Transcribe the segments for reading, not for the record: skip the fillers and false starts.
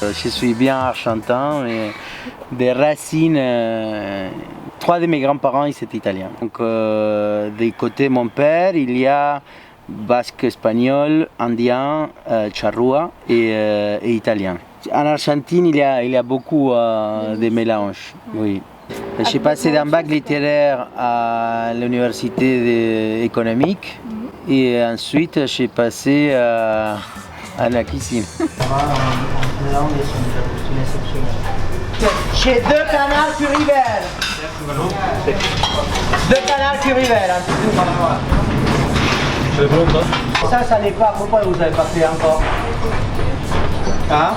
Je suis bien argentin, mais des racines. Trois de mes grands-parents, ils étaient italiens. Donc, des côtés de mon père, il y a basque espagnol, indien, charrúa et italien. En Argentine, il y a beaucoup de mélanges. Oui. J'ai passé d'un bac littéraire à l'université économique et ensuite j'ai passé à la cuisine. J'ai 2 canards sur hiver. 2 canards sur hiver en tout. Ça n'est pas. Pourquoi vous n'avez pas fait encore? Hein?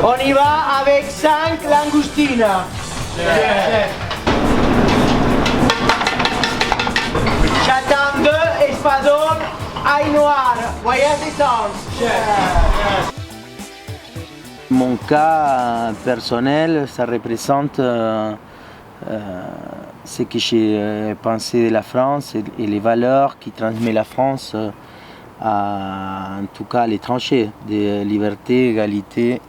On y va avec 5 langoustines. J'attends 2 espadons ail noir. Voyage d'essence. Mon cas personnel, ça représente ce que j'ai pensé de la France et les valeurs qui transmet la France. En tout cas à l'étranger, de liberté, égalité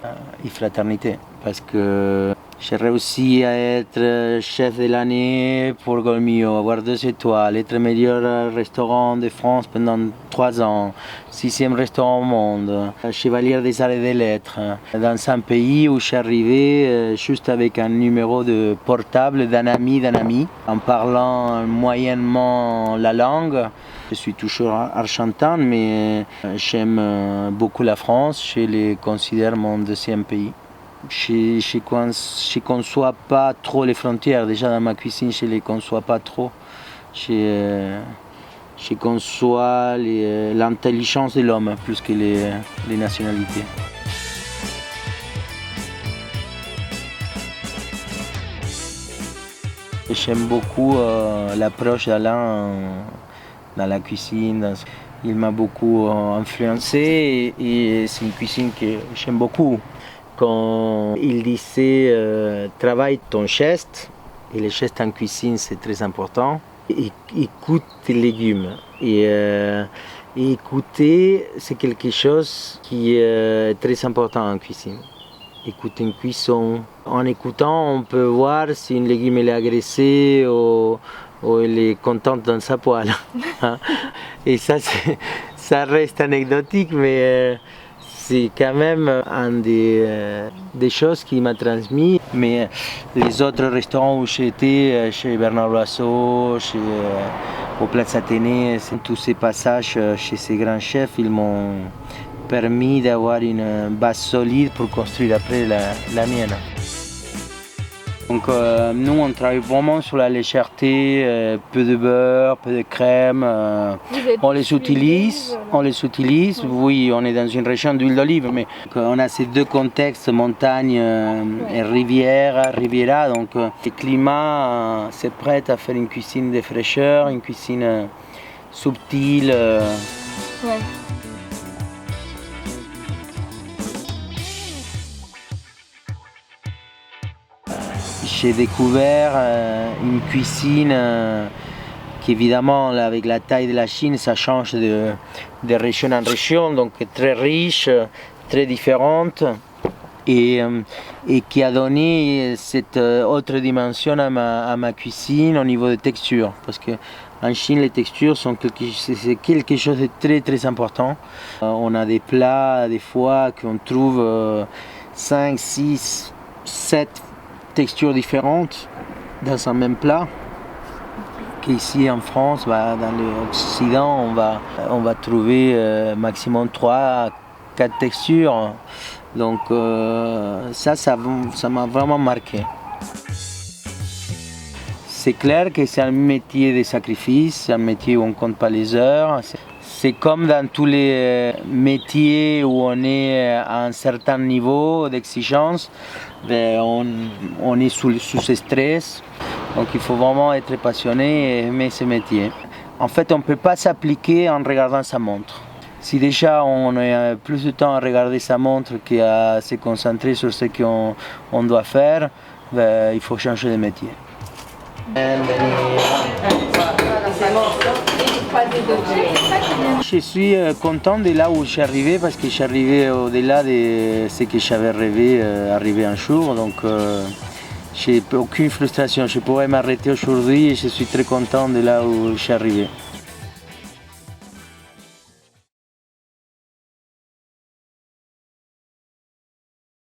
et fraternité. Parce que j'ai réussi à être chef de l'année pour Golmio, avoir 2 étoiles, être meilleur restaurant de France pendant 3 ans, 6e restaurant au monde, chevalier des arts et des lettres, dans un pays où je suis arrivé juste avec un numéro de portable d'un ami, en parlant moyennement la langue. Je suis toujours argentin, mais j'aime beaucoup la France, je le considère mon 2e pays. Je ne conçois pas trop les frontières, déjà dans ma cuisine je ne les conçois pas trop. Je conçois l'intelligence de l'homme plus que les nationalités. J'aime beaucoup l'approche d'Alain dans la cuisine. Il m'a beaucoup influencé et c'est une cuisine que j'aime beaucoup. Quand il disait travaille ton geste, et le geste en cuisine c'est très important, écoute tes légumes. Et écouter c'est quelque chose qui est très important en cuisine. Écouter une cuisson. En écoutant, on peut voir si une légume est agressée ou elle est contente dans sa poêle. Et ça reste anecdotique, mais c'est quand même une des choses qui m'a transmis. Mais les autres restaurants où j'étais, chez Bernard Loiseau, au Place Athénée, tous ces passages chez ces grands chefs, ils m'ont permis d'avoir une base solide pour construire après la mienne. Donc nous on travaille vraiment sur la légèreté, peu de beurre, peu de crème. On les utilise, oui, on est dans une région d'huile d'olive, mais on a ces 2 contextes, montagne et riviera, donc le climat c'est prêt à faire une cuisine de fraîcheur, une cuisine subtile. Ouais. J'ai découvert une cuisine qui évidemment avec la taille de la Chine ça change de région en région, donc très riche, très différente et qui a donné cette autre dimension à ma cuisine au niveau de texture, parce que en Chine les textures sont quelque chose de très très important. On a des plats des fois qu'on trouve 5, 6, 7 textures différentes dans un même plat. Qu'ici en France, dans l'Occident, on va trouver maximum 3 à 4 textures. Donc ça m'a vraiment marqué. C'est clair que c'est un métier de sacrifice, c'est un métier où on ne compte pas les heures. C'est comme dans tous les métiers où on est à un certain niveau d'exigence, on est sous stress. Donc il faut vraiment être passionné et aimer ce métier. En fait, on ne peut pas s'appliquer en regardant sa montre. Si déjà on a plus de temps à regarder sa montre qu'à se concentrer sur ce qu'on doit faire, il faut changer de métier. Je suis content de là où je suis arrivé parce que je suis arrivé au-delà de ce que j'avais rêvé arriver un jour. Donc j'ai aucune frustration. Je pourrais m'arrêter aujourd'hui et je suis très content de là où je suis arrivé.